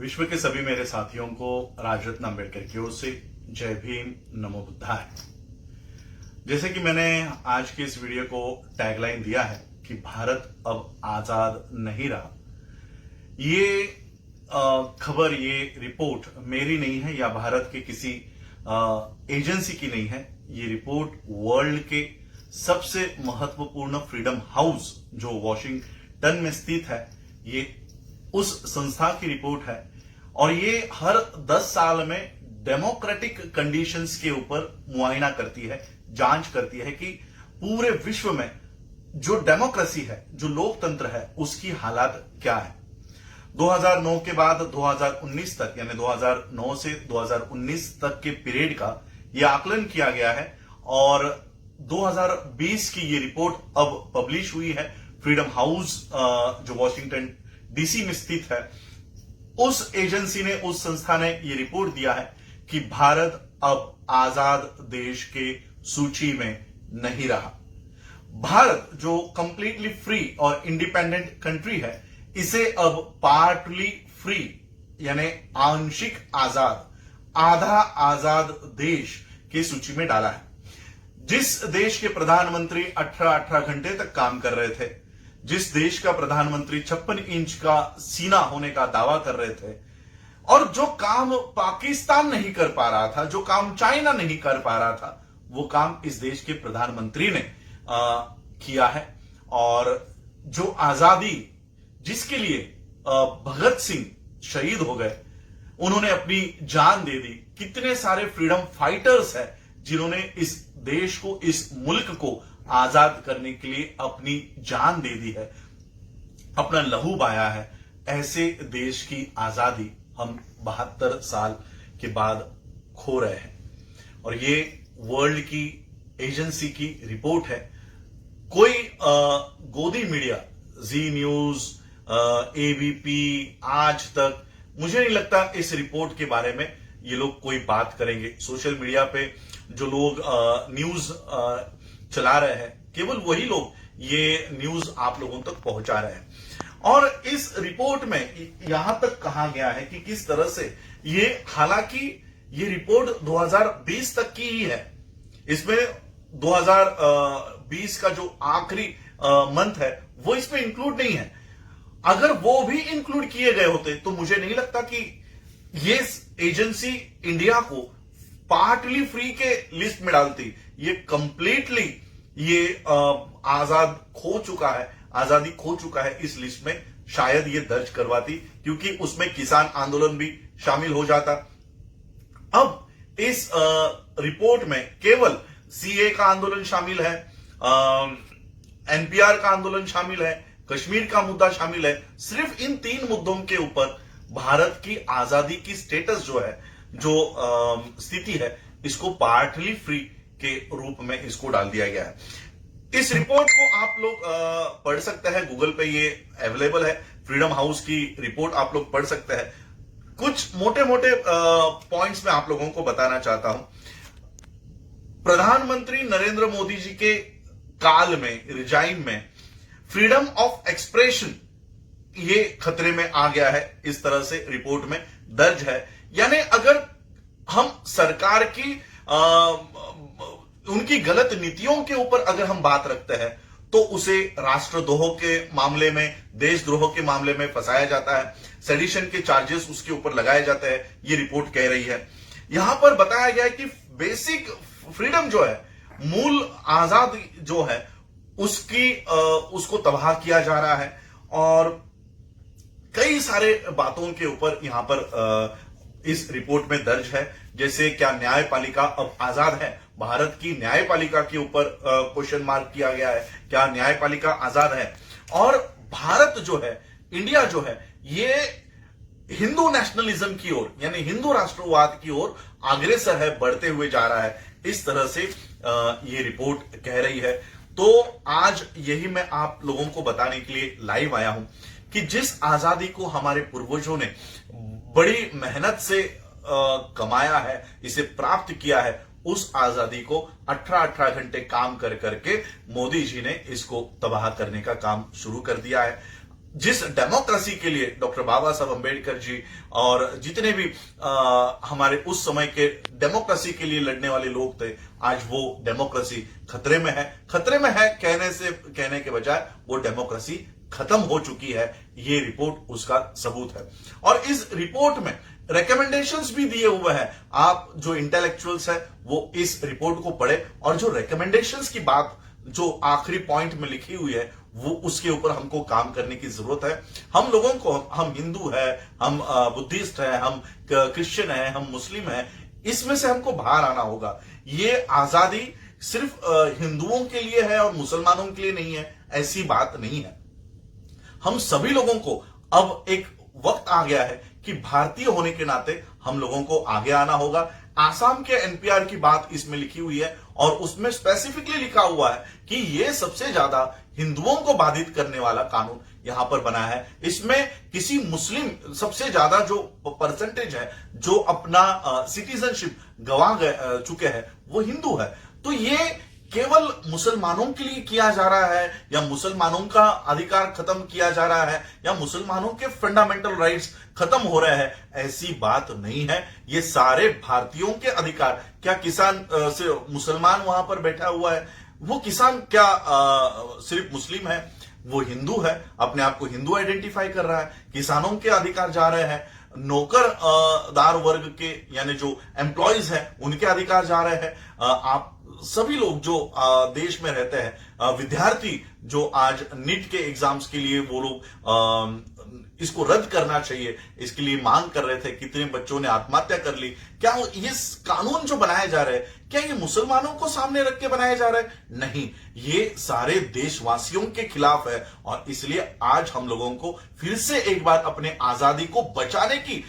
विश्व के सभी मेरे साथियों को राजरत्न अम्बेडकर की ओर से जय भीम, नमो बुद्धाय। जैसे कि मैंने आज की इस वीडियो को टैगलाइन दिया है कि भारत अब आजाद नहीं रहा। ये खबर, ये रिपोर्ट मेरी नहीं है या भारत के किसी एजेंसी की नहीं है। ये रिपोर्ट वर्ल्ड के सबसे महत्वपूर्ण फ्रीडम हाउस जो वॉशिंगटन में स्थित है, ये उस संस्था की रिपोर्ट है और ये हर 10 साल में डेमोक्रेटिक कंडीशंस के ऊपर मुआयना करती है, जांच करती है कि पूरे विश्व में जो डेमोक्रेसी है, जो लोकतंत्र है, उसकी हालात क्या है। 2009 के बाद 2019 तक, यानी 2009 से 2019 तक के पीरियड का यह आकलन किया गया है और 2020 की ये रिपोर्ट अब पब्लिश हुई है। फ्रीडम हाउस जो वॉशिंगटन डीसी में स्थित है, उस एजेंसी ने, उस संस्था ने यह रिपोर्ट दिया है कि भारत अब आजाद देश के सूची में नहीं रहा। भारत जो कंप्लीटली फ्री और इंडिपेंडेंट कंट्री है, इसे अब पार्टली फ्री यानी आंशिक आजाद, आधा आजाद देश की सूची में डाला है। जिस देश के प्रधानमंत्री 18 घंटे तक काम कर रहे थे, जिस देश का प्रधानमंत्री 56 इंच का सीना होने का दावा कर रहे थे और जो काम पाकिस्तान नहीं कर पा रहा था, जो काम चाइना नहीं कर पा रहा था, वो काम इस देश के प्रधानमंत्री ने किया है। और जो आजादी जिसके लिए भगत सिंह शहीद हो गए, उन्होंने अपनी जान दे दी। कितने सारे फ्रीडम फाइटर्स हैं जिन्होंने इस देश को, इस मुल्क को आजाद करने के लिए अपनी जान दे दी है, अपना लहू बहाया है। ऐसे देश की आजादी हम 72 साल के बाद खो रहे हैं और ये वर्ल्ड की एजेंसी की रिपोर्ट है। कोई गोदी मीडिया, जी न्यूज, एबीपी, आज तक, मुझे नहीं लगता इस रिपोर्ट के बारे में ये लोग कोई बात करेंगे। सोशल मीडिया पे जो लोग न्यूज चला रहे हैं, केवल वही लोग ये न्यूज आप लोगों तक पहुंचा रहे हैं। और इस रिपोर्ट में यहां तक कहा गया है कि किस तरह से ये, हालांकि ये रिपोर्ट 2020 तक की ही है, इसमें 2020 का जो आखिरी मंथ है वो इसमें इंक्लूड नहीं है। अगर वो भी इंक्लूड किए गए होते तो मुझे नहीं लगता कि ये एजेंसी इंडिया को पार्टली फ्री के लिस्ट में डालती। ये कंप्लीटली ये आजादी खो चुका है इस लिस्ट में शायद ये दर्ज करवाती, क्योंकि उसमें किसान आंदोलन भी शामिल हो जाता। अब इस रिपोर्ट में केवल सीए का आंदोलन शामिल है, एनपीआर का आंदोलन शामिल है, कश्मीर का मुद्दा शामिल है। सिर्फ इन 3 मुद्दों के ऊपर भारत की आजादी की स्टेटस जो है, जो स्थिति है, इसको पार्टली फ्री के रूप में इसको डाल दिया गया है। इस रिपोर्ट को आप लोग पढ़ सकते हैं, गूगल पे ये अवेलेबल है। फ्रीडम हाउस की रिपोर्ट आप लोग पढ़ सकते हैं। कुछ मोटे मोटे पॉइंट्स मैं आप लोगों को बताना चाहता हूं। प्रधानमंत्री नरेंद्र मोदी जी के काल में, रिजाइन में, फ्रीडम ऑफ एक्सप्रेशन ये खतरे में आ गया है, इस तरह से रिपोर्ट में दर्ज है। यानी अगर हम सरकार की उनकी गलत नीतियों के ऊपर अगर हम बात रखते हैं तो उसे राष्ट्रद्रोह के मामले में, देशद्रोह के मामले में फंसाया जाता है, सेडिशन के चार्जेस उसके ऊपर लगाए जाते हैं, ये रिपोर्ट कह रही है। यहां पर बताया गया है कि बेसिक फ्रीडम जो है, मूल आजादी जो है, उसको तबाह किया जा रहा है। और कई सारे बातों के ऊपर यहां पर इस रिपोर्ट में दर्ज है, जैसे क्या न्यायपालिका अब आजाद है। भारत की न्यायपालिका के ऊपर क्वेश्चन मार्क किया गया है, क्या न्यायपालिका आजाद है। और भारत जो है, इंडिया जो है, ये हिंदू नेशनलिज्म की ओर, यानी हिंदू राष्ट्रवाद की ओर अग्रसर है, बढ़ते हुए जा रहा है, इस तरह से ये रिपोर्ट कह रही है। तो आज यही मैं आप लोगों को बताने के लिए लाइव आया हूं कि जिस आजादी को हमारे पूर्वजों ने बड़ी मेहनत से कमाया है, इसे प्राप्त किया है, उस आजादी को 18 घंटे काम कर करके मोदी जी ने इसको तबाह करने का काम शुरू कर दिया है। जिस डेमोक्रेसी के लिए डॉक्टर बाबा साहब अंबेडकर जी और जितने भी हमारे उस समय के डेमोक्रेसी के लिए लड़ने वाले लोग थे, आज वो डेमोक्रेसी खतरे में है। खतरे में है कहने के बजाय वो डेमोक्रेसी खत्म हो चुकी है। ये रिपोर्ट उसका सबूत है। और इस रिपोर्ट में रिकमेंडेशंस भी दिए हुए हैं। आप जो इंटेलेक्चुअल्स है वो इस रिपोर्ट को पढ़े और जो रिकमेंडेशंस की बात जो आखिरी पॉइंट में लिखी हुई है वो उसके ऊपर हमको काम करने की जरूरत है। हम लोगों को, हम हिंदू है, हम बुद्धिस्ट है, हम क्रिश्चियन है, हम मुस्लिम है, इसमें से हमको बाहर आना होगा। ये आजादी सिर्फ हिंदुओं के लिए है और मुसलमानों के लिए नहीं है, ऐसी बात नहीं है। हम सभी लोगों को अब एक वक्त आ गया है कि भारतीय होने के नाते हम लोगों को आगे आना होगा। आसाम के एनपीआर की बात इसमें लिखी हुई है और उसमें स्पेसिफिकली लिखा हुआ है कि यह सबसे ज्यादा हिंदुओं को बाधित करने वाला कानून यहां पर बना है। इसमें किसी मुस्लिम, सबसे ज्यादा जो परसेंटेज है जो अपना सिटीजनशिप गंवा चुके हैं वो हिंदू है। तो ये केवल मुसलमानों के लिए किया जा रहा है या मुसलमानों का अधिकार खत्म किया जा रहा है या मुसलमानों के फंडामेंटल राइट्स खत्म हो रहे हैं, ऐसी बात नहीं है। ये सारे भारतीयों के अधिकार। क्या किसान से मुसलमान वहां पर बैठा हुआ है, वो किसान क्या सिर्फ मुस्लिम है? वो हिंदू है, अपने आप को हिंदू आइडेंटिफाई कर रहा है। किसानों के अधिकार जा रहे हैं, नौकरदार वर्ग के यानी जो एम्प्लॉयज हैं उनके अधिकार जा रहे हैं। आप सभी लोग जो देश में रहते हैं, विद्यार्थी जो आज नीट के एग्जाम्स के लिए वो लोग इसको रद्द करना चाहिए, इसके लिए मांग कर रहे थे, कितने बच्चों ने आत्महत्या कर ली। क्या ये कानून जो बनाए जा रहे हैं क्या ये मुसलमानों को सामने रख के बनाए जा रहे हैं? नहीं, ये सारे देशवासियों के खिलाफ है। और इसलिए आज हम लोगों को फिर से एक बार अपने आजादी को बचाने की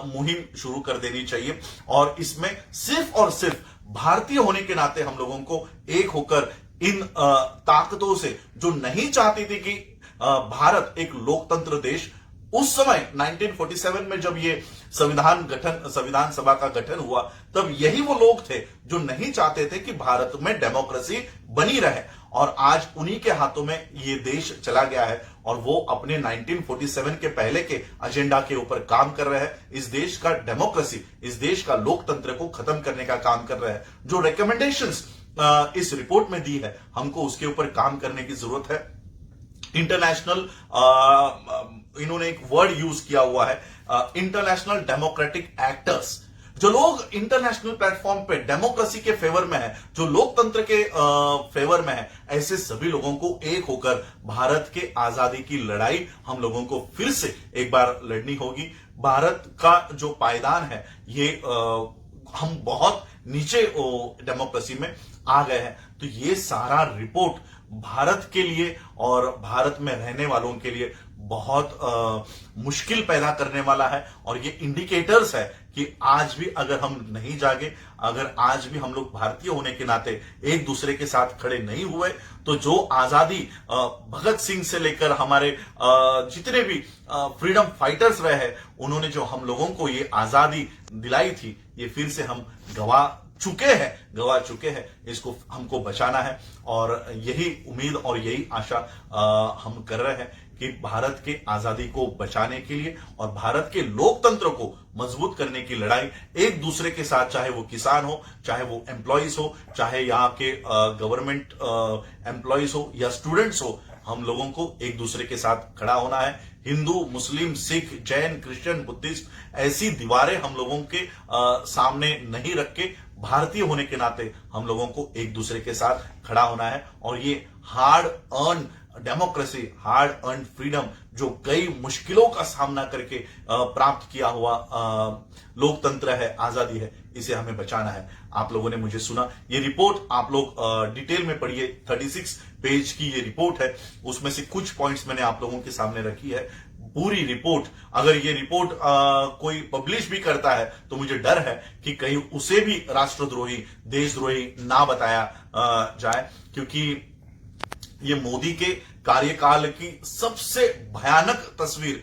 मुहिम शुरू कर देनी चाहिए। और इसमें सिर्फ और सिर्फ भारतीय होने के नाते हम लोगों को एक होकर इन ताकतों से, जो नहीं चाहती थी कि भारत एक लोकतंत्र देश, उस समय 1947 में जब ये संविधान सभा का गठन हुआ, तब यही वो लोग थे जो नहीं चाहते थे कि भारत में डेमोक्रेसी बनी रहे। और आज उन्हीं के हाथों में ये देश चला गया है और वो अपने 1947 के पहले के एजेंडा के ऊपर काम कर रहे हैं। इस देश का डेमोक्रेसी, इस देश का लोकतंत्र को खत्म करने का काम कर रहे हैं। जो रिकमेंडेशंस इस रिपोर्ट में दी है, हमको उसके ऊपर काम करने की जरूरत है। इंटरनेशनल, इन्होंने एक वर्ड यूज किया हुआ है, इंटरनेशनल डेमोक्रेटिक एक्टर्स। जो लोग इंटरनेशनल प्लेटफॉर्म पे डेमोक्रेसी के फेवर में है, जो लोकतंत्र के फेवर में है, ऐसे सभी लोगों को एक होकर भारत के आजादी की लड़ाई हम लोगों को फिर से एक बार लड़नी होगी। भारत का जो पायदान है, ये हम बहुत नीचे डेमोक्रेसी में आ गए हैं। तो ये सारा रिपोर्ट भारत के लिए और भारत में रहने वालों के लिए बहुत मुश्किल पैदा करने वाला है। और ये इंडिकेटर्स है कि आज भी अगर हम नहीं जागे, अगर आज भी हम लोग भारतीय होने के नाते एक दूसरे के साथ खड़े नहीं हुए, तो जो आजादी भगत सिंह से लेकर हमारे जितने भी फ्रीडम फाइटर्स रहे हैं, उन्होंने जो हम लोगों को ये आजादी दिलाई थी, ये फिर से हम गवा चुके हैं। इसको हमको बचाना है और यही उम्मीद और यही आशा हम कर रहे हैं कि भारत के आजादी को बचाने के लिए और भारत के लोकतंत्र को मजबूत करने की लड़ाई एक दूसरे के साथ, चाहे वो किसान हो, चाहे वो एम्प्लॉयज हो, चाहे यहाँ के गवर्नमेंट एम्प्लॉयज हो या स्टूडेंट्स हो, हम लोगों को एक दूसरे के साथ खड़ा होना है। हिंदू, मुस्लिम, सिख, जैन, क्रिश्चियन, बुद्धिस्ट, ऐसी दीवारें हम लोगों के सामने नहीं रख के भारतीय होने के नाते हम लोगों को एक दूसरे के साथ खड़ा होना है। और ये hard earn democracy, hard earn freedom, जो कई मुश्किलों का सामना करके प्राप्त किया हुआ लोकतंत्र है, आजादी है, इसे हमें बचाना है। आप लोगों ने मुझे सुना, ये रिपोर्ट आप लोग डिटेल में पढ़िए। 36 पेज की ये रिपोर्ट है, उसमें से कुछ पॉइंट्स मैंने आप लोगों के सामने रखी है। पूरी रिपोर्ट, अगर ये रिपोर्ट कोई पब्लिश भी करता है तो मुझे डर है कि कहीं उसे भी राष्ट्रद्रोही, देशद्रोही ना बताया जाए, क्योंकि ये मोदी के कार्यकाल की सबसे भयानक तस्वीर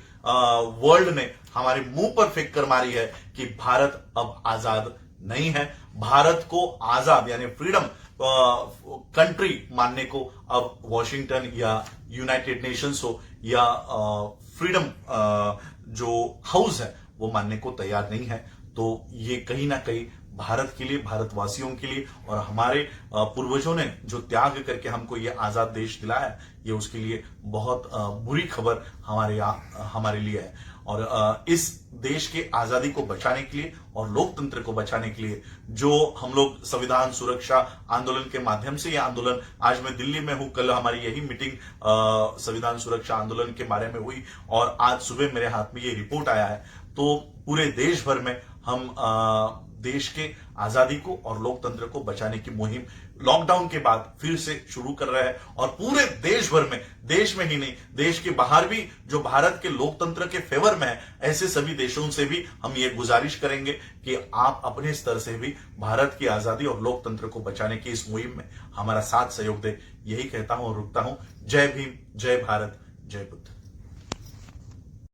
वर्ल्ड ने हमारे मुंह पर फेंक कर मारी है कि भारत अब आजाद नहीं है। भारत को आजाद यानी फ्रीडम कंट्री मानने को अब वॉशिंगटन या यूनाइटेड नेशंस हो, या फ्रीडम जो हाउस है वो मानने को तैयार नहीं है। तो ये कहीं ना कहीं भारत के लिए, भारतवासियों के लिए और हमारे पूर्वजों ने जो त्याग करके हमको ये आजाद देश दिलाया, ये उसके लिए बहुत बुरी खबर हमारे लिए है। और इस देश के आजादी को बचाने के लिए और लोकतंत्र को बचाने के लिए जो हम लोग संविधान सुरक्षा आंदोलन के माध्यम से, ये आंदोलन, आज मैं दिल्ली में हूं, कल हमारी यही मीटिंग संविधान सुरक्षा आंदोलन के बारे में हुई और आज सुबह मेरे हाथ में ये रिपोर्ट आया है। तो पूरे देश भर में हम देश के आजादी को और लोकतंत्र को बचाने की मुहिम लॉकडाउन के बाद फिर से शुरू कर रहे हैं और पूरे देश भर में, देश में ही नहीं, देश के बाहर भी जो भारत के लोकतंत्र के फेवर में है, ऐसे सभी देशों से भी हम ये गुजारिश करेंगे कि आप अपने स्तर से भी भारत की आजादी और लोकतंत्र को बचाने की इस मुहिम में हमारा साथ सहयोग दे। यही कहता हूं और रुकता हूं। जय भीम, जय भारत, जय बुद्ध।